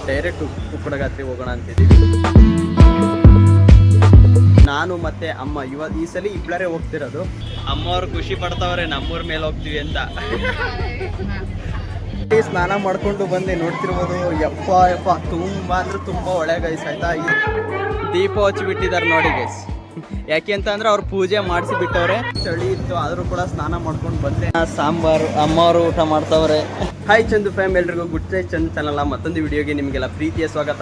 Direct Ukkadagatri ಹೋಗೋಣ ಅಂತಿದ್ದೀವಿ. ನಾನು ಮತ್ತೆ ಅಮ್ಮ ಈ ಸಲ ಇಬ್ಬರೇ ಹೋಗ್ತಿರೋದು. ಅಮ್ಮವ್ರು ಖುಷಿ ಪಡ್ತಾವ್ರೆ ನಮ್ಮೂರ ಮೇಲೆ ಹೋಗ್ತೀವಿ ಅಂತ. ಸ್ನಾನ ಮಾಡ್ಕೊಂಡು ಬಂದೆ, ನೋಡ್ತಿರ್ಬೋದು. ಯಪ್ಪ ತುಂಬಾ ಅಂದ್ರೆ ತುಂಬಾ ಒಳ್ಳೆ ಗೈಸ್ ಆಯ್ತಾ. ದೀಪ ಹಚ್ಚಿ ಬಿಟ್ಟಿದ್ದಾರೆ ನೋಡಿ ಗೈಸ್. ಯಾಕೆ ಅಂತ ಅಂದ್ರೆ ಅವ್ರು ಪೂಜೆ ಮಾಡಿಸಿ ಬಿಟ್ಟವ್ರೆ. ಚಳಿ ಇತ್ತು ಆದ್ರೂ ಕೂಡ ಸ್ನಾನ ಮಾಡ್ಕೊಂಡು ಬಂದೆ. ಸಾಂಬಾರು ಅಮ್ಮವರು ಊಟ ಮಾಡ್ತಾವ್ರೆ. ಹಾಯ್ ಚಂದು ಫ್ಯಾಮ್, ಎಲ್ರಿಗೂ ಗುಡ್ ಡೇ ಚಂದ್ ಚಾನಲ್ ಮತ್ತೊಂದು ವಿಡಿಯೋಗೆ ನಿಮಗೆಲ್ಲ ಪ್ರೀತಿಯ ಸ್ವಾಗತ.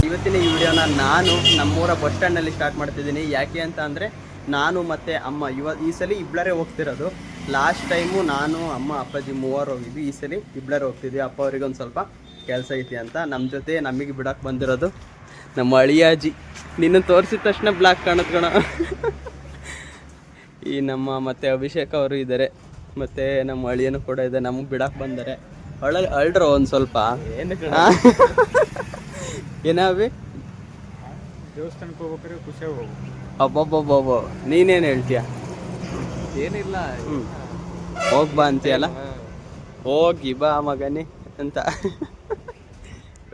ಇವತ್ತಿನ ಈ ವಿಡಿಯೋನ ನಾನು ನಮ್ಮೂರ ಬಸ್ ಸ್ಟ್ಯಾಂಡ್ನಲ್ಲಿ ಸ್ಟಾರ್ಟ್ ಮಾಡ್ತಿದ್ದೀನಿ. ಯಾಕೆ ಅಂತ ಅಂದರೆ ನಾನು ಮತ್ತು ಅಮ್ಮ ಈ ಸಲ ಇಬ್ಬರೇ ಹೋಗ್ತಿರೋದು. ಲಾಸ್ಟ್ ಟೈಮು ನಾನು ಅಮ್ಮ ಅಪ್ಪಾಜಿ ಮೂವರು ಹೋಗಿದ್ವಿ. ಈ ಸಲ ಇಬ್ಬರೇ ಹೋಗ್ತಿದ್ವಿ. ಅಪ್ಪ ಅವ್ರಿಗೆ ಒಂದು ಸ್ವಲ್ಪ ಕೆಲಸ ಐತಿ ಅಂತ ನಮ್ಮ ಜೊತೆ ನಮಗೆ ಬಿಡೋಕ್ಕೆ ಬಂದಿರೋದು ನಮ್ಮ ಅಳಿಯಾಜಿ. ನಿನ್ನ ತೋರಿಸಿದ ತಕ್ಷಣ ಬ್ಲಾಕ್ ಕಾಣುತ್ತೆ ಕಣ. ಈ ನಮ್ಮ ಮತ್ತು ಅಭಿಷೇಕ್ ಅವರು ಇದ್ದಾರೆ, ಮತ್ತು ನಮ್ಮ ಅಳಿಯನು ಕೂಡ ಇದೆ. ನಮಗೆ ಬಿಡಕ್ಕೆ ಬಂದರೆ ಅಳ್ಡ್ರು ಒಂದು ಸ್ವಲ್ಪ. ಏನಾವಿ ದೇವಸ್ಥಾನಕ್ಕೆ ಹೋಗ್ಬೇಕಾದ್ರೆ ಖುಷಿಯಾಗಿ ಹೋಗು. ಅಬ್ಬಬ್ಬಬ್ಬ, ನೀನೇನು ಹೇಳ್ತೀಯ? ಏನಿಲ್ಲ, ಹೋಗಿ ಬಾ ಅಂತೀಯಲ್ಲ, ಹೋಗಿ ಬಾ ಮಗನೇ ಅಂತ.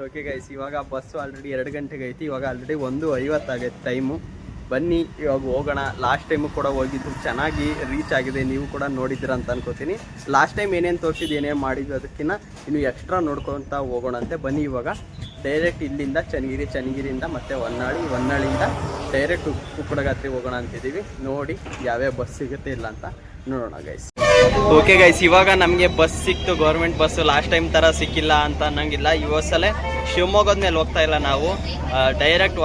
ಓಕೆ ಗೈಸ್, ಇವಾಗ ಬಸ್ಸು ಆಲ್ರೆಡಿ 2 ಗಂಟೆಗೆ ಐತಿ. ಇವಾಗ ಆಲ್ರೆಡಿ 1:50 ಆಗೈತೆ ಟೈಮು. ಬನ್ನಿ ಇವಾಗ ಹೋಗೋಣ. ಲಾಸ್ಟ್ ಟೈಮು ಕೂಡ ಹೋಗಿದ್ದು, ಚೆನ್ನಾಗಿ ರೀಚ್ ಆಗಿದೆ. ನೀವು ಕೂಡ ನೋಡಿದ್ದೀರ ಅಂತ ಅನ್ಕೋತೀನಿ. ಲಾಸ್ಟ್ ಟೈಮ್ ಏನೇನು ತೋರಿಸಿದ್ದು ಏನೇನು ಮಾಡಿದ್ವಿ ಅದಕ್ಕಿಂತ ಇನ್ನು ಎಕ್ಸ್ಟ್ರಾ ನೋಡ್ಕೊತ ಹೋಗೋಣಂತೆ. ಬನ್ನಿ ಇವಾಗ ಡೈರೆಕ್ಟ್ ಇಲ್ಲಿಂದ ಚನ್ನಗಿರಿಯಿಂದ ಮತ್ತು ಹೊನ್ನಾಳಿಯಿಂದ ಡೈರೆಕ್ಟ್ ಉಕ್ಕಡಗಾತ್ರಿ ಹೋಗೋಣ ಅಂತಿದ್ದೀವಿ. ನೋಡಿ ಯಾವ್ಯಾವ ಬಸ್ ಸಿಗುತ್ತೆ ಇಲ್ಲ ಅಂತ ನೋಡೋಣ ಗೈಸ್. ಓಕೆ ಗೈಸ್, ಇವಾಗ ನಮಗೆ ಬಸ್ ಸಿಕ್ತು, ಗೌರ್ಮೆಂಟ್ ಬಸ್ಸು. ಲಾಸ್ಟ್ ಟೈಮ್ ಥರ ಸಿಕ್ಕಿಲ್ಲ ಅಂತ ಅನ್ನಂಗಿಲ್ಲ. ಇವತ್ತಲೇ ಶಿವಮೊಗ್ಗದ ಮೇಲೆ ಹೋಗ್ತಾ ಇಲ್ಲ ನಾವು, ಡೈರೆಕ್ಟ್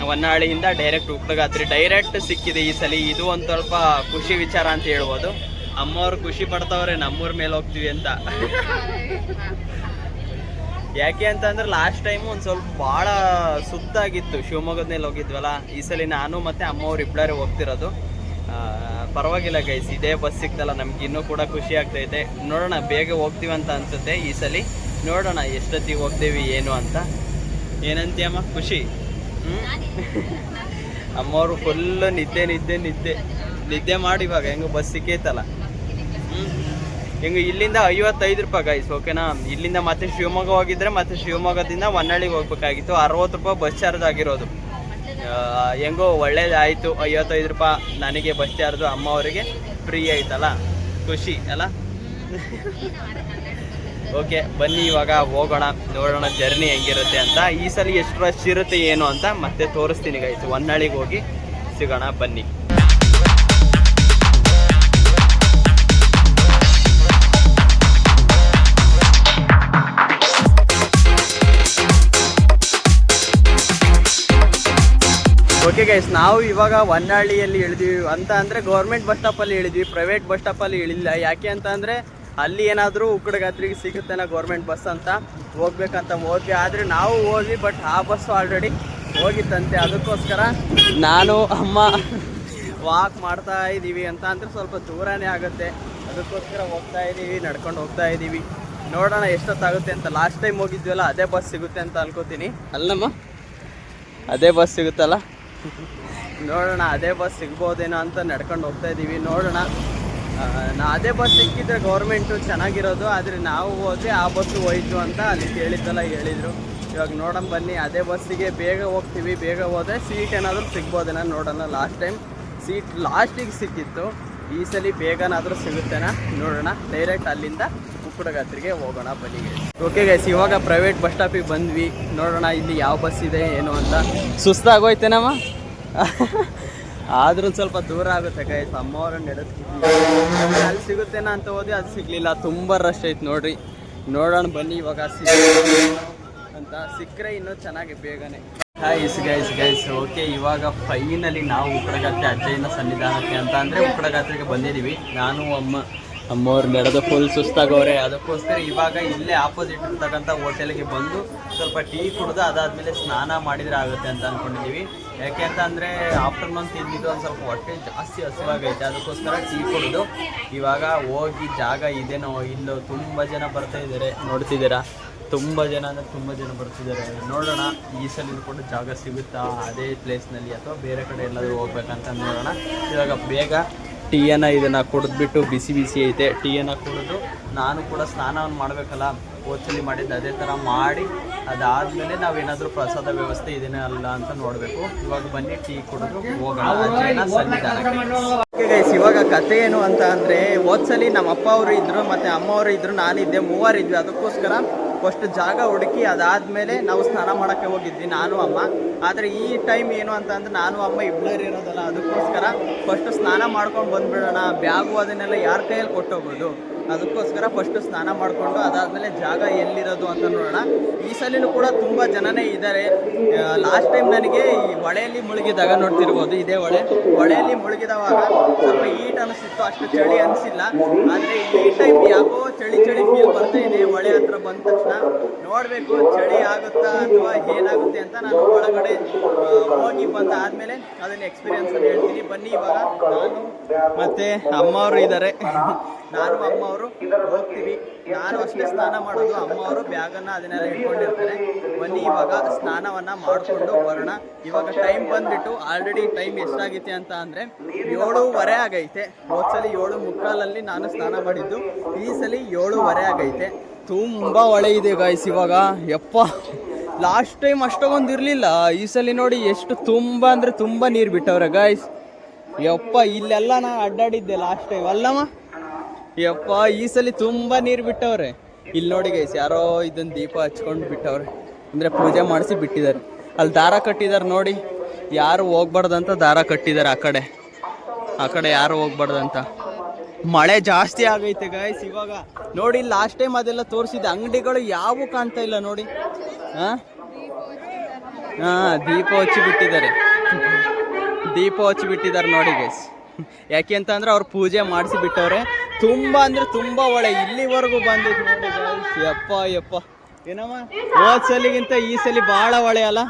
ಹೊನ್ನಾಳಿಯಿಂದ ಡೈರೆಕ್ಟ್ ಉಕ್ಕಡಗಾತ್ರಿ ಡೈರೆಕ್ಟ್ ಸಿಕ್ಕಿದೆ ಈ ಸಲ. ಇದು ಒಂದು ಸ್ವಲ್ಪ ಖುಷಿ ವಿಚಾರ ಅಂತ ಹೇಳ್ಬೋದು. ಅಮ್ಮವ್ರು ಖುಷಿ ಪಡ್ತಾವ್ರೆ ನಮ್ಮೂರ ಮೇಲೆ ಹೋಗ್ತೀವಿ ಅಂತ. ಯಾಕೆ ಅಂತ ಅಂದ್ರೆ ಲಾಸ್ಟ್ ಟೈಮು ಒಂದು ಸ್ವಲ್ಪ ಭಾಳ ಸುತ್ತಾಗಿತ್ತು. ಶಿವಮೊಗ್ಗದ ಮೇಲೆ ಹೋಗಿದ್ವಲ್ಲ, ಈ ಸಲ ನಾನು ಮತ್ತು ಅಮ್ಮವ್ರು ಇಬ್ಬರೇ ಹೋಗ್ತಿರೋದು. ಪರವಾಗಿಲ್ಲ ಗೈಸ್, ಇದೇ ಬಸ್ ಸಿಕ್ತಲ್ಲ, ನಮ್ಗೆ ಇನ್ನೂ ಕೂಡ ಖುಷಿ ಆಗ್ತೈತೆ. ನೋಡೋಣ, ಬೇಗ ಹೋಗ್ತೀವಿ ಅಂತ ಅನ್ಸುತ್ತೆ ಈ ಸಲ. ನೋಡೋಣ ಎಷ್ಟೊತ್ತಿಗೆ ಹೋಗ್ತೀವಿ ಏನು ಅಂತ. ಏನಂತೀಯಮ್ಮ? ಖುಷಿ? ಅಮ್ಮವರು ಫುಲ್ಲು ನಿದ್ದೆ ಮಾಡಿ ಇವಾಗ ಹೆಂಗೆ ಬಸ್ ಸಿಕ್ಕೈತಲ್ಲ. ಹೆಂಗೆ ಇಲ್ಲಿಂದ 55 ರೂಪಾಯಿ ಗೈಸ್, ಓಕೆನಾ? ಇಲ್ಲಿಂದ ಮತ್ತೆ ಶಿವಮೊಗ್ಗ ಹೋಗಿದ್ರೆ ಮತ್ತೆ ಶಿವಮೊಗ್ಗದಿಂದ ಹೊನ್ನಾಳಿಗೆ ಹೋಗ್ಬೇಕಾಗಿತ್ತು. 60 ರೂಪಾಯಿ ಬಸ್ ಚಾರ್ಜ್ ಆಗಿರೋದು. ಹೆಂಗೋ ಒಳ್ಳೇದಾಯಿತು, 55 ರೂಪಾಯಿ ನನಗೆ ಬಸ್ ಚಾರ್ಜು, ಅಮ್ಮ ಅವರಿಗೆ ಫ್ರೀ ಆಯ್ತಲ್ಲ, ಖುಷಿ ಅಲ್ಲ. ಓಕೆ ಬನ್ನಿ ಇವಾಗ ಹೋಗೋಣ, ನೋಡೋಣ ಜರ್ನಿ ಹೆಂಗಿರುತ್ತೆ ಅಂತ. ಈ ಸಲ ಎಷ್ಟು ರಶ್ ಇರುತ್ತೆ ಏನು ಅಂತ ಮತ್ತೆ ತೋರಿಸ್ತೀನಿ ಗೈಸ್. ಹೊನ್ನಾಳಿಗೆ ಹೋಗಿ ಸಿಗೋಣ ಬನ್ನಿ. ಓಕೆ ಗೈಸ್, ನಾವು ಇವಾಗ ಹೊನ್ನಾಳಿಯಲ್ಲಿ ಇಳಿದ್ವಿ ಅಂತ ಅಂದರೆ ಗೌರ್ಮೆಂಟ್ ಬಸ್ ಸ್ಟಾಪಲ್ಲಿ ಇಳಿದ್ವಿ, ಪ್ರೈವೇಟ್ ಬಸ್ ಸ್ಟಾಪಲ್ಲಿ ಇಳಿಲ್ಲ. ಯಾಕೆ ಅಂತ ಅಂದರೆ ಅಲ್ಲಿ ಏನಾದರೂ ಉಕ್ಕಡಗಾತ್ರಿಗೆ ಸಿಗುತ್ತೇನೋ ಗೌರ್ಮೆಂಟ್ ಬಸ್ ಅಂತ ಹೋಗ್ಬೇಕಂತ ಹೋದ್ವಿ. ಆದರೆ ನಾವು ಹೋದ್ವಿ, ಬಟ್ ಆ ಬಸ್ಸು ಆಲ್ರೆಡಿ ಹೋಗಿತ್ತಂತೆ. ಅದಕ್ಕೋಸ್ಕರ ನಾನು ಅಮ್ಮ ವಾಕ್ ಮಾಡ್ತಾ ಇದ್ದೀವಿ. ಅಂತ ಅಂದರೆ ಸ್ವಲ್ಪ ದೂರನೇ ಆಗುತ್ತೆ, ಅದಕ್ಕೋಸ್ಕರ ಹೋಗ್ತಾ ಇದ್ದೀವಿ, ನಡ್ಕೊಂಡು ಹೋಗ್ತಾ ಇದ್ದೀವಿ. ನೋಡೋಣ ಎಷ್ಟೊತ್ತಾಗುತ್ತೆ ಅಂತ. ಲಾಸ್ಟ್ ಟೈಮ್ ಹೋಗಿದ್ವಲ್ಲ, ಅದೇ ಬಸ್ ಸಿಗುತ್ತೆ ಅಂತ ಅನ್ಕೋತೀನಿ. ಅಲ್ಲಮ್ಮ, ಅದೇ ಬಸ್ ಸಿಗುತ್ತಲ್ಲ, ನೋಡೋಣ ಅದೇ ಬಸ್ ಸಿಗ್ಬೋದೇನೋ ಅಂತ ನಡ್ಕೊಂಡು ಹೋಗ್ತಾ ಇದ್ದೀವಿ. ನೋಡೋಣ, ಅದೇ ಬಸ್ ಸಿಕ್ಕಿದ್ರೆ ಗೌರ್ಮೆಂಟು ಚೆನ್ನಾಗಿರೋದು. ಆದರೆ ನಾವು ಹೋದರೆ ಆ ಬಸ್ಸು ಹೋಯ್ತು ಅಂತ ಅಲ್ಲಿ ಹೇಳಿದ್ದಲ್ಲ, ಹೇಳಿದರು. ಇವಾಗ ನೋಡೋಣ ಬನ್ನಿ, ಅದೇ ಬಸ್ಸಿಗೆ ಬೇಗ ಹೋಗ್ತೀವಿ. ಬೇಗ ಹೋದರೆ ಸೀಟ್ ಏನಾದರೂ ಸಿಗ್ಬೋದೇನೋ ನೋಡೋಣ. ಲಾಸ್ಟ್ ಟೈಮ್ ಸೀಟ್ ಲಾಸ್ಟಿಗೆ ಸಿಕ್ಕಿತ್ತು, ಈ ಸಲ ಬೇಗನಾದರೂ ಸಿಗುತ್ತೇನಾ ನೋಡೋಣ. ಡೈರೆಕ್ಟ್ ಅಲ್ಲಿಂದ ಉಕ್ಕಡಗಾತ್ರಿಗೆ ಹೋಗೋಣ ಬನ್ನಿ. ಓಕೆ ಗೈಸ್, ಇವಾಗ ಪ್ರೈವೇಟ್ ಬಸ್ ಸ್ಟಾಪಿಗೆ ಬಂದ್ವಿ. ನೋಡೋಣ ಇಲ್ಲಿ ಯಾವ ಬಸ್ ಇದೆ ಏನು ಅಂತ. ಸುಸ್ತಾಗೋಯ್ತೇನಮ್ಮ? ಆದ್ರೂ ಸ್ವಲ್ಪ ದೂರ ಆಗುತ್ತೆ ಗೈಸ್. ಅಮ್ಮವ್ರನ್ನ ನಡೆಸ್ತಿದ್ವಿ, ಅಲ್ಲಿ ಸಿಗುತ್ತೇನ ಅಂತ ಹೋದ್ವಿ, ಅದು ಸಿಗಲಿಲ್ಲ. ತುಂಬ ರಶ್ ಐತೆ ನೋಡ್ರಿ. ನೋಡೋಣ ಬನ್ನಿ ಇವಾಗ ಅಂತ. ಸಿಕ್ಕರೆ ಇನ್ನೂ ಚೆನ್ನಾಗಿ ಬೇಗನೆ. ಗೈಸ್ ಓಕೆ, ಇವಾಗ ಫೈನಲಿ ನಾವು ಉಕ್ಕಡಗಾತ್ರಿ ಅಜ್ಜಯ್ಯನ ಸನ್ನಿಧಾನಕ್ಕೆ ಅಂತ ಅಂದರೆ ಉಕ್ಕಡಗಾತ್ರಿಗೆ ಬಂದಿದ್ದೀವಿ. ನಾನು ಅಮ್ಮವ್ರು ನಡೆದು ಫುಲ್ ಸುಸ್ತಾಗವ್ರೆ. ಅದಕ್ಕೋಸ್ಕರ ಇವಾಗ ಇಲ್ಲೇ ಆಪೋಸಿಟ್ ಇರ್ತಕ್ಕಂಥ ಹೋಟೆಲ್ಗೆ ಬಂದು ಸ್ವಲ್ಪ ಟೀ ಕುಡಿದು ಅದಾದಮೇಲೆ ಸ್ನಾನ ಮಾಡಿದರೆ ಆಗುತ್ತೆ ಅಂತ ಅಂದ್ಕೊಂಡಿದ್ದೀವಿ. ಯಾಕೆ ಅಂತ ಅಂದರೆ ಆಫ್ಟರ್ನೂನ್ ತಿಂದಿದ್ದು ಒಂದು ಸ್ವಲ್ಪ ಹೊಟ್ಟೆ ಜಾಸ್ತಿ ಹಸಿವಾಗೈತೆ. ಅದಕ್ಕೋಸ್ಕರ ಟೀ ಕುಡಿದು ಇವಾಗ ಹೋಗಿ ಜಾಗ ಇದೇನೋ ಇಲ್ಲೋ ತುಂಬ ಜನ ಬರ್ತಾ ಇದ್ದಾರೆ, ನೋಡ್ತಿದ್ದೀರಾ. ತುಂಬ ಜನ ಅಂದರೆ ತುಂಬ ಜನ ಬರ್ತಿದ್ದಾರೆ. ನೋಡೋಣ ಈ ಸಲ ಕೂಡ ಜಾಗ ಸಿಗುತ್ತಾ ಅದೇ ಪ್ಲೇಸ್ನಲ್ಲಿ ಅಥವಾ ಬೇರೆ ಕಡೆ ಎಲ್ಲಾದರೂ ಹೋಗ್ಬೇಕಂತ ನೋಡೋಣ. ಇವಾಗ ಬೇಗ ಟೀಯನ್ನು ಇದನ್ನು ಕುಡಿದ್ಬಿಟ್ಟು ಬಿಸಿ ಬಿಸಿ ಐತೆ ಟೀಯನ್ನು ಕುಡಿದು ನಾನು ಕೂಡ ಸ್ನಾನವನ್ನು ಮಾಡಬೇಕಲ್ಲ, ಹೋದ್ಸಲಿ ಮಾಡಿದ್ದು ಅದೇ ಥರ ಮಾಡಿ ಅದಾದಮೇಲೆ ನಾವೇನಾದರೂ ಪ್ರಸಾದ ವ್ಯವಸ್ಥೆ ಇದೇನೇ ಅಲ್ಲ ಅಂತ ನೋಡಬೇಕು. ಇವಾಗ ಬನ್ನಿ ಟೀ ಕುಡಿದು ಹೋಗೋಣ ಸನ್ನಿಧಾನಕ್ಕೆ. ಗೈಸ್ ಇವಾಗ ಕತೆ ಏನು ಅಂತ ಅಂದರೆ, ಹೋದ್ಸಲಿ ನಮ್ಮ ಅಪ್ಪ ಅವರು ಇದ್ದರು ಮತ್ತು ಅಮ್ಮ ಅವರು ಇದ್ದರು, ನಾನಿದ್ದೆ, ಮೂವರಿದ್ವಿ. ಅದಕ್ಕೋಸ್ಕರ ಫಸ್ಟ್ ಜಾಗ ಹುಡುಕಿ ಅದಾದಮೇಲೆ ನಾವು ಸ್ನಾನ ಮಾಡೋಕ್ಕೆ ಹೋಗಿದ್ವಿ ನಾನು ಅಮ್ಮ. ಆದರೆ ಈ ಟೈಮ್ ಏನು ಅಂತ ಅಂದರೆ ನಾನು ಅಮ್ಮ ಇಬ್ಬರು ಇರೋದಲ್ಲ, ಅದಕ್ಕೋಸ್ಕರ ಫಸ್ಟ್ ಸ್ನಾನ ಮಾಡ್ಕೊಂಡು ಬಂದುಬಿಡೋಣ. ಬ್ಯಾಗು ಅದನ್ನೆಲ್ಲ ಯಾರ ಕೈಯಲ್ಲಿ ಕೊಟ್ಟೋಗೋದು, ಅದಕ್ಕೋಸ್ಕರ ಫಸ್ಟು ಸ್ನಾನ ಮಾಡಿಕೊಂಡು ಅದಾದಮೇಲೆ ಜಾಗ ಎಲ್ಲಿರೋದು ಅಂತ ನೋಡೋಣ. ಈ ಸಲಿನೂ ಕೂಡ ತುಂಬ ಜನನೇ ಇದ್ದಾರೆ. ಲಾಸ್ಟ್ ಟೈಮ್ ನನಗೆ ಈ ಹೊಳೆಯಲ್ಲಿ ಮುಳುಗಿದಾಗ ನೋಡ್ತಿರ್ಬೋದು, ಇದೇ ಹೊಳೆಯಲ್ಲಿ ಮುಳುಗಿದವಾಗ ಸ್ವಲ್ಪ ಈಟ್ ಅನಿಸ್ತಿತ್ತು, ಅಷ್ಟು ಚಳಿ ಅನಿಸಿಲ್ಲ. ಆದರೆ ಈ ಟೈಮ್ ಯಾಕೋ ಚಳಿ ಫೀಲ್ ಬರ್ತಾ ಇದೆ. ಹೊಳೆ ಹತ್ರ ಬಂದ ತಕ್ಷಣ ನೋಡಬೇಕು ಚಳಿ ಆಗುತ್ತಾ ಅಥವಾ ಏನಾಗುತ್ತೆ ಅಂತ. ನಾನು ಒಳಗಡೆ ಹೋಗಿ ಬಂದಾದಮೇಲೆ ಅದನ್ನ ಎಕ್ಸ್ಪೀರಿಯನ್ಸನ್ನು ಹೇಳ್ತೀನಿ. ಬನ್ನಿ ಇವಾಗ ನಾನು ಮತ್ತು ಅಮ್ಮವರು ಇದ್ದಾರೆ, ನಾನು ಅಮ್ಮವರು ಹೋಗ್ತೀವಿ. ನಾನು ಅಷ್ಟೇ ಸ್ನಾನ ಮಾಡೋದು, ಅಮ್ಮವರು ಬ್ಯಾಗನ್ನು ಅದನ್ನೆಲ್ಲ ಇಟ್ಕೊಂಡಿರ್ತಾರೆ. ಬನ್ನಿ ಇವಾಗ ಸ್ನಾನವನ್ನು ಮಾಡಿಕೊಂಡು ಬರೋಣ. ಇವಾಗ ಟೈಮ್ ಬಂದುಬಿಟ್ಟು ಆಲ್ರೆಡಿ ಟೈಮ್ ಎಷ್ಟಾಗೈತೆ ಅಂತ ಅಂದರೆ 7:15 ಆಗೈತೆ. ಹೋದ್ಸಲಿ 7:45 ನಾನು ಸ್ನಾನ ಮಾಡಿದ್ದು, ಈ ಸಲ 7:15 ಆಗೈತೆ. ತುಂಬ ಹೊಳೆ ಇದೆ ಗಾಯ್ಸ್ ಇವಾಗ. ಯಪ್ಪ ಲಾಸ್ಟ್ ಟೈಮ್ ಅಷ್ಟೊಂದು ಇರಲಿಲ್ಲ, ಈ ಸಲ ನೋಡಿ ಎಷ್ಟು ತುಂಬ ಅಂದರೆ ತುಂಬ ನೀರು ಬಿಟ್ಟವ್ರೆ ಗಾಯ್ಸ್. ಯಪ್ಪ ಇಲ್ಲೆಲ್ಲ ನಾನು ಅಡ್ಡಾಡಿದ್ದೆ ಲಾಸ್ಟ್ ಟೈಮ್ ಅಲ್ಲಮ್ಮ. ಯಪ್ಪ ಈ ಸಲ ತುಂಬ ನೀರು ಬಿಟ್ಟವ್ರೆ. ಇಲ್ಲಿ ನೋಡಿ ಗೈಸ್ ಯಾರೋ ಇದನ್ನು ದೀಪ ಹಚ್ಕೊಂಡು ಬಿಟ್ಟವ್ರೆ, ಅಂದರೆ ಪೂಜೆ ಮಾಡಿಸಿ ಬಿಟ್ಟಿದ್ದಾರೆ. ಅಲ್ಲಿ ದಾರ ಕಟ್ಟಿದ್ದಾರೆ ನೋಡಿ, ಯಾರು ಹೋಗ್ಬಾರ್ದಂತ ದಾರ ಕಟ್ಟಿದ್ದಾರೆ. ಆ ಕಡೆ ಯಾರು ಹೋಗ್ಬಾರ್ದಂತ. ಮಳೆ ಜಾಸ್ತಿ ಆಗೈತೆ ಗಾಯ್ಸ್ ಇವಾಗ. ನೋಡಿ ಲಾಸ್ಟ್ ಟೈಮ್ ಅದೆಲ್ಲ ತೋರಿಸಿದ ಅಂಗಡಿಗಳು ಯಾವೂ ಕಾಣ್ತಾ ಇಲ್ಲ ನೋಡಿ. ಹಾಂ ದೀಪ ಹಚ್ಚಿ ಬಿಟ್ಟಿದ್ದಾರೆ ನೋಡಿ ಗೈಸ್. ಯಾಕೆ ಅಂತ ಅಂದರೆ ಅವ್ರು ಪೂಜೆ ಮಾಡಿಸಿ ಬಿಟ್ಟವ್ರೆ. ತುಂಬ ಅಂದರೆ ತುಂಬ ಹೊಳೆ ಇಲ್ಲಿವರೆಗೂ ಬಂದಿದ್ದು ನೋಡಿ ಗೈಸ್. ಯಪ್ಪ ಏನಮ್ಮ, ಹೋದ ಸಲಿಗಿಂತ ಈ ಸಲ ಭಾಳ ಹೊಳೆ ಅಲ್ಲ,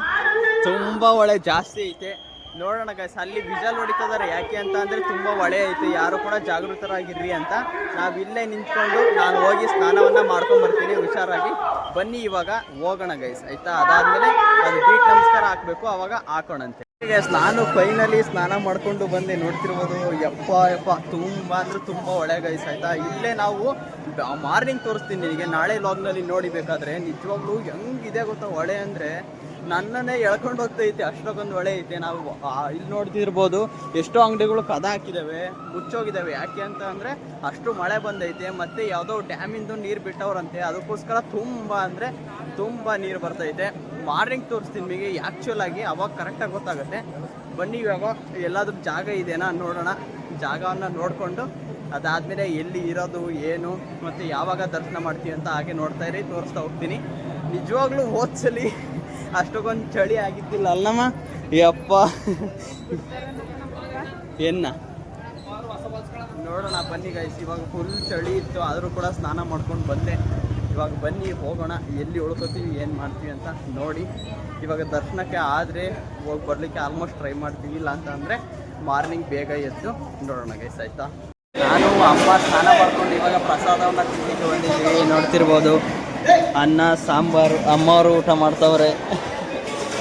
ತುಂಬ ಹೊಳೆ ಜಾಸ್ತಿ ಐತೆ. ನೋಡೋಣ ಗೈಸ್, ಅಲ್ಲಿ ವಿಜಲ್ ಹೊಡಿತಿದ್ದಾರೆ. ಯಾಕೆ ಅಂತ ಅಂದರೆ ತುಂಬ ಹೊಳೆ ಐತೆ, ಯಾರು ಕೂಡ ಜಾಗೃತರಾಗಿರ್ರಿ ಅಂತ. ನಾವಿಲ್ಲೇ ನಿಂತ್ಕೊಂಡು ನಾನು ಹೋಗಿ ಸ್ನಾನವನ್ನು ಮಾಡ್ಕೊಂಬರ್ತೀನಿ ಹುಷಾರಾಗಿ. ಬನ್ನಿ ಇವಾಗ ಹೋಗೋಣ ಗೈಸ್, ಆಯಿತಾ? ಅದಾದಮೇಲೆ ಅದು ದೀಟ್ ನಮಸ್ಕಾರ ಹಾಕಬೇಕು, ಅವಾಗ ಹಾಕೋಣಂತೆ ಗೈಸ್. ನಾನು ಫೈನಲಿ ಸ್ನಾನ ಮಾಡಿಕೊಂಡು ಬಂದೆ. ನೋಡ್ತಿರ್ಬೋದು ಯಪ್ಪ ತುಂಬ ಅಂದರೆ ತುಂಬ ಹೊಳೆ ಗೈಸ್, ಆಯಿತಾ? ಇಲ್ಲೇ ನಾವು ಮಾರ್ನಿಂಗ್ ತೋರಿಸ್ತೀನಿ ನಿನಗೆ, ನಾಳೆ ಲಾಗ್ನಲ್ಲಿ ನೋಡಿ ಬೇಕಾದರೆ. ನಿಜವಾಗ್ಲೂ ಹೆಂಗಿದೆ ಗೊತ್ತಾ ಹೊಳೆ ಅಂದರೆ, ನನ್ನನ್ನೇ ಎಳ್ಕೊಂಡು ಹೋಗ್ತೈತೆ, ಅಷ್ಟೊಂದು ಹೊಳೆ ಐತೆ. ನಾವು ಇಲ್ಲಿ ನೋಡ್ತಿರ್ಬೋದು ಎಷ್ಟೋ ಅಂಗಡಿಗಳು ಕದ ಹಾಕಿದ್ದಾವೆ, ಮುಚ್ಚೋಗಿದ್ದಾವೆ. ಯಾಕೆ ಅಂತ ಅಂದರೆ ಅಷ್ಟು ಮಳೆ ಬಂದೈತೆ. ಮತ್ತು ಯಾವುದೋ ಡ್ಯಾಮಿಂದು ನೀರು ಬಿಟ್ಟವ್ರಂತೆ, ಅದಕ್ಕೋಸ್ಕರ ತುಂಬ ಅಂದರೆ ತುಂಬ ನೀರು ಬರ್ತೈತೆ. ಮಾರ್ನಿಂಗ್ ತೋರಿಸ್ತೀನಿ ನಿಮಗೆ ಆ್ಯಕ್ಚುಲಾಗಿ, ಅವಾಗ ಕರೆಕ್ಟಾಗಿ ಗೊತ್ತಾಗುತ್ತೆ. ಬನ್ನಿ ಇವಾಗ ಎಲ್ಲಾದ್ರೂ ಜಾಗ ಇದೆಯಾ ನೋಡೋಣ. ಜಾಗವನ್ನು ನೋಡಿಕೊಂಡು ಅದಾದಮೇಲೆ ಎಲ್ಲಿ ಇರೋದು ಏನು ಮತ್ತು ಯಾವಾಗ ದರ್ಶನ ಮಾಡ್ತೀವಿ ಅಂತ ಹಾಗೆ ನೋಡ್ತಾ ಇರಿ, ತೋರಿಸ್ತಾ ಹೋಗ್ತೀನಿ. ನಿಜವಾಗ್ಲೂ ಹೋದ್ಸಲಿ ಅಷ್ಟೊಂದು ಚಳಿ ಆಗಿದ್ದಿಲ್ಲ ಅಲ್ಲಮ್ಮ. ಯಪ್ಪ ನೋಡೋಣ ಬನ್ನಿ ಗೈಸ್. ಇವಾಗ ಫುಲ್ ಚಳಿ ಇತ್ತು, ಆದರೂ ಕೂಡ ಸ್ನಾನ ಮಾಡ್ಕೊಂಡು ಬಂದೆ. ಇವಾಗ ಬನ್ನಿ ಹೋಗೋಣ, ಎಲ್ಲಿ ಉಳ್ಕೋತೀವಿ ಏನು ಮಾಡ್ತೀವಿ ಅಂತ ನೋಡಿ. ಇವಾಗ ದರ್ಶನಕ್ಕೆ ಆದರೆ ಹೋಗಿ ಬರಲಿಕ್ಕೆ ಆಲ್ಮೋಸ್ಟ್ ಟ್ರೈ ಮಾಡ್ತೀವಿ, ಇಲ್ಲ ಅಂತ ಅಂದರೆ ಮಾರ್ನಿಂಗ್ ಬೇಗ ಎದ್ದು ನೋಡೋಣ ಗೈಸ್, ಆಯಿತಾ? ನಾನು ಅಮ್ಮ ಸ್ನಾನ ಮಾಡ್ಕೊಂಡು ಇವಾಗ ಪ್ರಸಾದವನ್ನು ತಿನ್ನಲಿಕ್ಕೆ ಬಂದಿದ್ದೀವಿ. ನೋಡ್ತಿರ್ಬೋದು ಅನ್ನ ಸಾಂಬಾರು ಅಮ್ಮವರು ಊಟ ಮಾಡ್ತವ್ರೆ.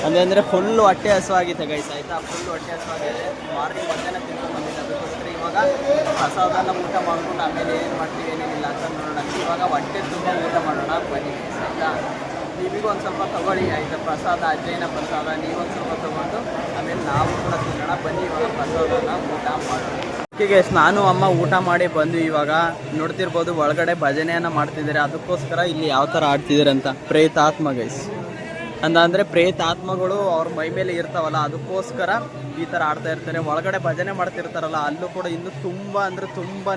ಅಂದರೆ ಫುಲ್ಲು ಹೊಟ್ಟೆ ಹಸುವಾಗಿದೆ ಗೈಸ್, ಆಯಿತಾ? ಫುಲ್ಲು ಹೊಟ್ಟೆ ಹಸುವಾಗಿದೆ. ಮಾರ್ನಿಂಗ್ ಮಧ್ಯಾಹ್ನ ತಿನ್ಕೊಂಡು ಬಂದಿದ್ದೆ, ಅದಕ್ಕೋಸ್ಕರ ಇವಾಗ ಪ್ರಸಾದನ ಊಟ ಮಾಡ್ಕೊಂಡು ಆಮೇಲೆ ಏನು ಮಾಡ್ತೀವಿ ಏನೇನಿಲ್ಲ ಅಂತ ನೋಡೋಣ. ಇವಾಗ ಹೊಟ್ಟೆ ತುಂಬ ಊಟ ಮಾಡೋಣ ಬನ್ನಿ ಗೈಸ್, ಆಯಿತಾ? ನಿಮಗೂ ಒಂದು ಸ್ವಲ್ಪ ತೊಗೊಳ್ಳಿ, ಆಯಿತಾ? ಪ್ರಸಾದ ಅಜ್ಜಯ್ಯನ ಪ್ರಸಾದ ನೀವೊಂದು ಸ್ವಲ್ಪ ತೊಗೊಂಡು ಆಮೇಲೆ ನಾವು ಕೂಡ ತಿನ್ನೋಣ. ಬನ್ನಿ ಇವಾಗ ಪ್ರಸಾದನ ಊಟ ಮಾಡೋಣ. ಹೀಗೆ ನಾನು ಅಮ್ಮ ಊಟ ಮಾಡಿ ಬಂದು ಇವಾಗ ನೋಡ್ತಿರ್ಬೋದು ಒಳಗಡೆ ಭಜನೆಯನ್ನು ಮಾಡ್ತಿದ್ದಾರೆ. ಅದಕ್ಕೋಸ್ಕರ ಇಲ್ಲಿ ಯಾವ ಥರ ಆಡ್ತಿದ್ದಾರೆ ಅಂತ, ಪ್ರೇತಾತ್ಮ ಗೈಸ್. ಅಂದರೆ ಪ್ರೇತಾತ್ಮಗಳು ಅವ್ರ ಮೈ ಮೇಲೆ ಇರ್ತಾವಲ್ಲ, ಅದಕ್ಕೋಸ್ಕರ ಈ ಥರ ಆಡ್ತಾ ಇರ್ತಾರೆ. ಒಳಗಡೆ ಭಜನೆ ಮಾಡ್ತಿರ್ತಾರಲ್ಲ, ಅಲ್ಲೂ ಕೂಡ ಇನ್ನೂ ತುಂಬ ಅಂದರೆ ತುಂಬಾ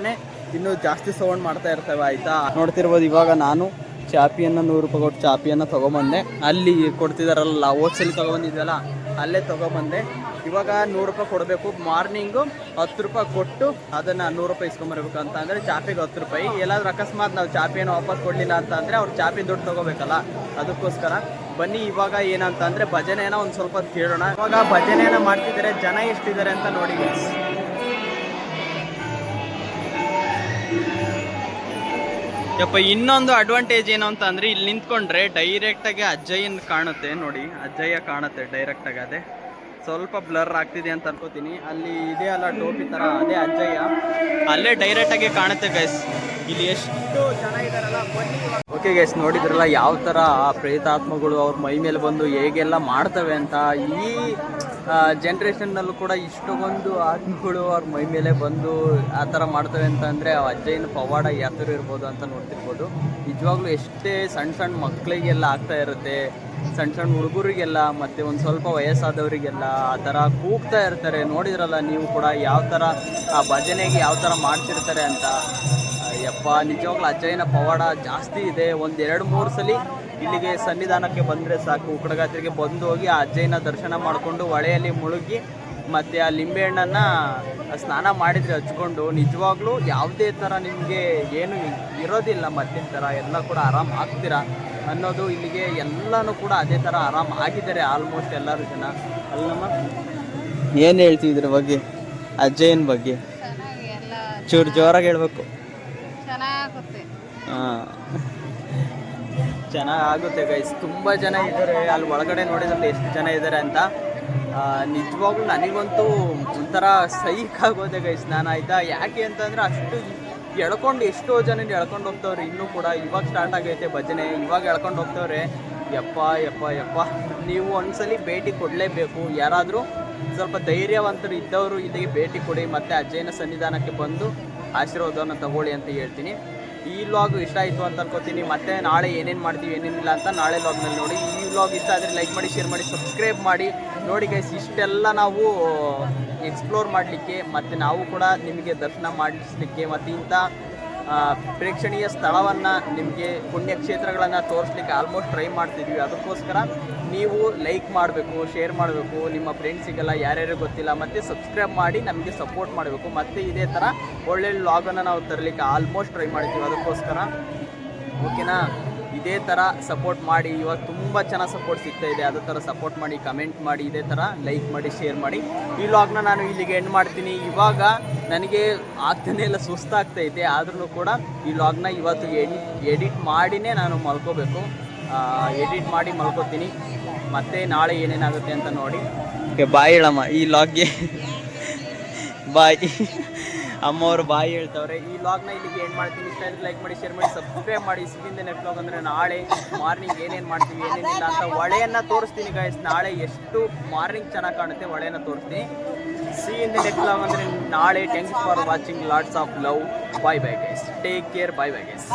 ಇನ್ನೂ ಜಾಸ್ತಿ ಸೌಂಡ್ ಮಾಡ್ತಾ ಇರ್ತವೆ, ಆಯಿತಾ? ನೋಡ್ತಿರ್ಬೋದು ಇವಾಗ ನಾನು ಚಾಪಿಯನ್ನು 100 ರೂಪಾಯಿ ಕೊಟ್ಟು ಚಾಪಿಯನ್ನು ತೊಗೊಂಬಂದೆ. ಅಲ್ಲಿ ಕೊಡ್ತಿದ್ದಾರಲ್ಲ, ಹೋದ್ಸಲಿ ತೊಗೊಬಂದಿದ್ವಲ್ಲ ಅಲ್ಲೇ ತೊಗೊಬಂದೆ. ಇವಾಗ 100 ರೂಪಾಯಿ ಕೊಡಬೇಕು. ಮಾರ್ನಿಂಗು 10 ರೂಪಾಯಿ ಕೊಟ್ಟು ಅದನ್ನು 100 ರೂಪಾಯಿ ಇಸ್ಕೊಂಬರ್ಬೇಕು. ಅಂತ ಅಂದರೆ ಚಾಪಿಗೆ 10 ರೂಪಾಯಿ. ಎಲ್ಲಾದ್ರೂ ಅಕಸ್ಮಾತ್ ನಾವು ಚಾಪಿಯನ್ನು ವಾಪಸ್ ಕೊಡಲಿಲ್ಲ ಅಂತ ಅಂದರೆ ಅವ್ರು ಚಾಪಿ ದುಡ್ಡು ತೊಗೋಬೇಕಲ್ಲ, ಅದಕ್ಕೋಸ್ಕರ. ಬನ್ನಿ ಇವಾಗ ಏನಂತ ಅಂದರೆ ಭಜನೆಯನ್ನು ಒಂದು ಸ್ವಲ್ಪ ಕೇಳೋಣ. ಇವಾಗ ಭಜನೆಯನ್ನು ಮಾಡ್ತಿದ್ದಾರೆ, ಜನ ಎಷ್ಟಿದ್ದಾರೆ ಅಂತ ನೋಡಿ ಗೈಸ್. ಯಪ್ಪ ಇನ್ನೊಂದು ಅಡ್ವಾಂಟೇಜ್ ಏನು ಅಂತ ಅಂದ್ರೆ ಇಲ್ಲಿ ನಿಂತ್ಕೊಂಡ್ರೆ ಡೈರೆಕ್ಟಾಗಿ ಅಜ್ಜಯ್ಯನ್ ಕಾಣುತ್ತೆ ನೋಡಿ, ಅಜ್ಜಯ್ಯ ಕಾಣುತ್ತೆ ಡೈರೆಕ್ಟಾಗಿ. ಅದೇ ಸ್ವಲ್ಪ ಬ್ಲರ್ ಆಗ್ತಿದೆ ಅಂತ ಅನ್ಕೋತೀನಿ. ಅಲ್ಲಿ ಇದೆ ಅಲ್ಲ ಟೋಪಿ ಥರ, ಅದೇ ಅಜ್ಜಯ್ಯ, ಅಲ್ಲೇ ಡೈರೆಕ್ಟಾಗಿ ಕಾಣುತ್ತೆ ಗೈಸ್. ಇಲ್ಲಿ ಎಷ್ಟು ಜನ ಇದಾರಲ್ಲ, ಬನ್ನಿ. ಓಕೆ ಗೈಸ್, ನೋಡಿದ್ರಲ್ಲ ಯಾವ ಥರ ಪ್ರೇತಾತ್ಮಗಳು ಅವ್ರ ಮೈ ಮೇಲೆ ಬಂದು ಹೇಗೆಲ್ಲ ಮಾಡ್ತವೆ ಅಂತ. ಈ ಜನ್ರೇಷನ್ನಲ್ಲೂ ಕೂಡ ಇಷ್ಟೊಂದು ಆತ್ಮಗಳು ಅವ್ರ ಮೈ ಮೇಲೆ ಬಂದು ಆ ಥರ ಮಾಡ್ತವೆ ಅಂತ ಅಂದರೆ ಆ ಅಜ್ಜಯ್ಯನ ಪವಾಡ ಯಾವ ಥರ ಇರ್ಬೋದು ಅಂತ ನೋಡ್ತಿರ್ಬೋದು. ನಿಜವಾಗ್ಲೂ ಎಷ್ಟೇ ಸಣ್ಣ ಸಣ್ಣ ಮಕ್ಕಳಿಗೆಲ್ಲ ಆಗ್ತಾ ಇರುತ್ತೆ, ಸಣ್ಣ ಸಣ್ಣ ಹುಡುಗರಿಗೆಲ್ಲ, ಮತ್ತು ಒಂದು ಸ್ವಲ್ಪ ವಯಸ್ಸಾದವರಿಗೆಲ್ಲ ಆ ಥರ ಕೂಗ್ತಾ ಇರ್ತಾರೆ. ನೋಡಿದ್ರಲ್ಲ ನೀವು ಕೂಡ ಯಾವ ಥರ ಆ ಭಜನೆಗೆ ಯಾವ ಥರ ಮಾಡ್ತಿರ್ತಾರೆ ಅಂತ. ಯಪ್ಪ, ನಿಜವಾಗ್ಲೂ ಅಜ್ಜಯ್ಯನ ಪವಾಡ ಜಾಸ್ತಿ ಇದೆ. ಒಂದು 2-3 ಸಲ ಇಲ್ಲಿಗೆ ಸನ್ನಿಧಾನಕ್ಕೆ ಬಂದರೆ ಸಾಕು, ಉಕ್ಕಡಗಾತ್ರಿಗೆ ಬಂದು ಹೋಗಿ ಆ ಅಜ್ಜಯ್ಯನ ದರ್ಶನ ಮಾಡಿಕೊಂಡು ಹೊಳೆಯಲ್ಲಿ ಮುಳುಗಿ ಮತ್ತು ಆ ಲಿಂಬೆಹಣ್ಣನ್ನು ಸ್ನಾನ ಮಾಡಿದರೆ ಹಚ್ಕೊಂಡು ನಿಜವಾಗ್ಲೂ ಯಾವುದೇ ಥರ ನಿಮಗೆ ಏನು ಇರೋದಿಲ್ಲ, ಮತ್ತಿನ ಥರ ಎಲ್ಲ ಕೂಡ ಆರಾಮ್ ಆಗ್ತೀರಾ ಅನ್ನೋದು. ಇಲ್ಲಿಗೆ ಎಲ್ಲನೂ ಕೂಡ ಅದೇ ಥರ ಆರಾಮ್ ಆಗಿದ್ದಾರೆ ಆಲ್ಮೋಸ್ಟ್ ಎಲ್ಲರೂ ಜನ. ಅಲ್ಲಮ್ಮ, ಏನು ಹೇಳ್ತೀವಿ ಇದ್ರ ಬಗ್ಗೆ, ಅಜ್ಜಯ್ಯನ ಬಗ್ಗೆ? ಚೂರು ಜೋರಾಗಿ ಹೇಳ್ಬೇಕು. ಹಾಂ, ಚೆನ್ನಾಗುತ್ತೆ ಗೈಸ್. ತುಂಬ ಜನ ಇದ್ದಾರೆ ಅಲ್ಲಿ ಒಳಗಡೆ. ನೋಡಿದ್ರಲ್ಲಿ ಎಷ್ಟು ಜನ ಇದ್ದಾರೆ ಅಂತ. ನಿಜವಾಗ್ಲೂ ನನಗಂತೂ ಒಂಥರ ಸೈಕ್ ಆಗೋದೆ ಗೈಸ್ ನಾನು, ಆಯಿತಾ. ಯಾಕೆ ಅಂತಂದರೆ ಅಷ್ಟು ಎಳ್ಕೊಂಡು, ಎಷ್ಟೋ ಜನ ಎಳ್ಕೊಂಡು ಹೋಗ್ತವ್ರೆ. ಇನ್ನೂ ಕೂಡ ಇವಾಗ ಸ್ಟಾರ್ಟ್ ಆಗೈತೆ ಭಜನೆ, ಇವಾಗ ಎಳ್ಕೊಂಡು ಹೋಗ್ತವ್ರೆ. ಯಪ್ಪ ಯಪ್ಪ ಯಪ್ಪ, ನೀವು ಒಂದ್ಸಲಿ ಭೇಟಿ ಕೊಡಲೇಬೇಕು. ಯಾರಾದರೂ ಸ್ವಲ್ಪ ಧೈರ್ಯವಂತರು ಇದ್ದವರು ಇಲ್ಲಿಗೆ ಭೇಟಿ ಕೊಡಿ, ಮತ್ತು ಅಜ್ಜಯ್ಯನ ಸನ್ನಿಧಾನಕ್ಕೆ ಬಂದು ಆಶೀರ್ವಾದವನ್ನು ತಗೊಳ್ಳಿ ಅಂತ ಹೇಳ್ತೀನಿ. ಈ ವ್ಲಾಗ್ ಇಷ್ಟ ಆಯಿತು ಅಂತ ಅನ್ಕೋತೀನಿ. ಮತ್ತೆ ನಾಳೆ ಏನೇನು ಮಾಡ್ತೀವಿ ಏನೇನಿಲ್ಲ ಅಂತ ನಾಳೆ ವ್ಲಾಗ್ನಲ್ಲಿ ನೋಡಿ. ಈ ವ್ಲಾಗ್ ಇಷ್ಟ ಆದರೆ ಲೈಕ್ ಮಾಡಿ, ಶೇರ್ ಮಾಡಿ, ಸಬ್ಸ್ಕ್ರೈಬ್ ಮಾಡಿ. ನೋಡಿ ಗೈಸ್, ಇಷ್ಟೆಲ್ಲ ನಾವು ಎಕ್ಸ್ಪ್ಲೋರ್ ಮಾಡಲಿಕ್ಕೆ, ಮತ್ತು ನಾವು ಕೂಡ ನಿಮಗೆ ದರ್ಶನ ಮಾಡಿಸ್ಲಿಕ್ಕೆ, ಮತ್ತು ಇಂಥ ಪ್ರೇಕ್ಷಣೀಯ ಸ್ಥಳವನ್ನು ನಿಮಗೆ, ಪುಣ್ಯಕ್ಷೇತ್ರಗಳನ್ನು ತೋರಿಸ್ಲಿಕ್ಕೆ ಆಲ್ಮೋಸ್ಟ್ ಟ್ರೈ ಮಾಡ್ತಿದ್ವಿ. ಅದಕ್ಕೋಸ್ಕರ ನೀವು ಲೈಕ್ ಮಾಡಬೇಕು, ಶೇರ್ ಮಾಡಬೇಕು, ನಿಮ್ಮ ಫ್ರೆಂಡ್ಸಿಗೆಲ್ಲ ಯಾರ್ಯಾರು ಗೊತ್ತಿಲ್ಲ, ಮತ್ತು ಸಬ್ಸ್ಕ್ರೈಬ್ ಮಾಡಿ ನಮಗೆ ಸಪೋರ್ಟ್ ಮಾಡಬೇಕು. ಮತ್ತು ಇದೇ ಥರ ಒಳ್ಳೊಳ್ಳೆ ವ್ಲಾಗನ್ನು ನಾವು ತರಲಿಕ್ಕೆ ಆಲ್ಮೋಸ್ಟ್ ಟ್ರೈ ಮಾಡ್ತೀವಿ. ಅದಕ್ಕೋಸ್ಕರ ಓಕೆನಾ, ಇದೇ ಥರ ಸಪೋರ್ಟ್ ಮಾಡಿ. ಇವಾಗ ತುಂಬ ಚೆನ್ನಾಗಿ ಸಪೋರ್ಟ್ ಸಿಗ್ತಾ ಇದೆ. ಅದೇ ಥರ ಸಪೋರ್ಟ್ ಮಾಡಿ, ಕಮೆಂಟ್ ಮಾಡಿ, ಇದೇ ಥರ ಲೈಕ್ ಮಾಡಿ, ಶೇರ್ ಮಾಡಿ. ಈ ವ್ಲಾಗ್ನ ನಾನು ಇಲ್ಲಿಗೆ ಎಂಡ್ ಮಾಡ್ತೀನಿ. ಇವಾಗ ನನಗೆ ಆಗ್ತಾನೆ ಎಲ್ಲ ಸುಸ್ತಾಗ್ತೈತೆ, ಆದ್ರೂ ಕೂಡ ಈ ವ್ಲಾಗ್ನ ಇವತ್ತು ಎಡಿಟ್ ಮಾಡಿನೇ ನಾನು ಮಲ್ಕೋಬೇಕು. ಎಡಿಟ್ ಮಾಡಿ ಮಲ್ಕೋತೀನಿ. ಮತ್ತು ನಾಳೆ ಏನೇನಾಗುತ್ತೆ ಅಂತ ನೋಡಿ. ಓಕೆ, ಬಾಯ್ ಹೇಳಮ್ಮ ಈ ವ್ಲಾಗ್ಗೆ. ಬಾಯ್. ಅಮ್ಮವ್ರು ಬಾಯಿ ಹೇಳ್ತವ್ರೆ. ಈ ವ್ಲಾಗ್ನ ಇಲ್ಲಿಗೆ ಏನು ಮಾಡ್ತೀನಿ. ಇಷ್ಟ ಆದರೆ ಲೈಕ್ ಮಾಡಿ, ಶೇರ್ ಮಾಡಿ, ಸಬ್ಸ್ಕ್ರೈಬ್ ಮಾಡಿ. ಸಿಗಿಂದ ನೆಕ್ಸ್ಟ್ ವ್ಲಾಗ್ ಅಂದರೆ ನಾಳೆ ಮಾರ್ನಿಂಗ್ ಏನೇನು ಮಾಡ್ತೀವಿ ಏನೇನಿಲ್ಲ ಅಂತ ಹೊಳೆಯನ್ನು ತೋರಿಸ್ತೀನಿ ಗೈಸ್. ನಾಳೆ ಎಷ್ಟು ಮಾರ್ನಿಂಗ್ ಚೆನ್ನಾಗಿ ಕಾಣುತ್ತೆ ಹೊಳೆಯನ್ನು ತೋರಿಸ್ತೀನಿ. ಸಿಗಿಂದ ನೆಕ್ಸ್ಟ್ ವ್ಲಾಗ್ ಅಂದರೆ ನಾಳೆ. Thanks for watching. Lots of love. Bye bye guys. Take care. Bye bye guys.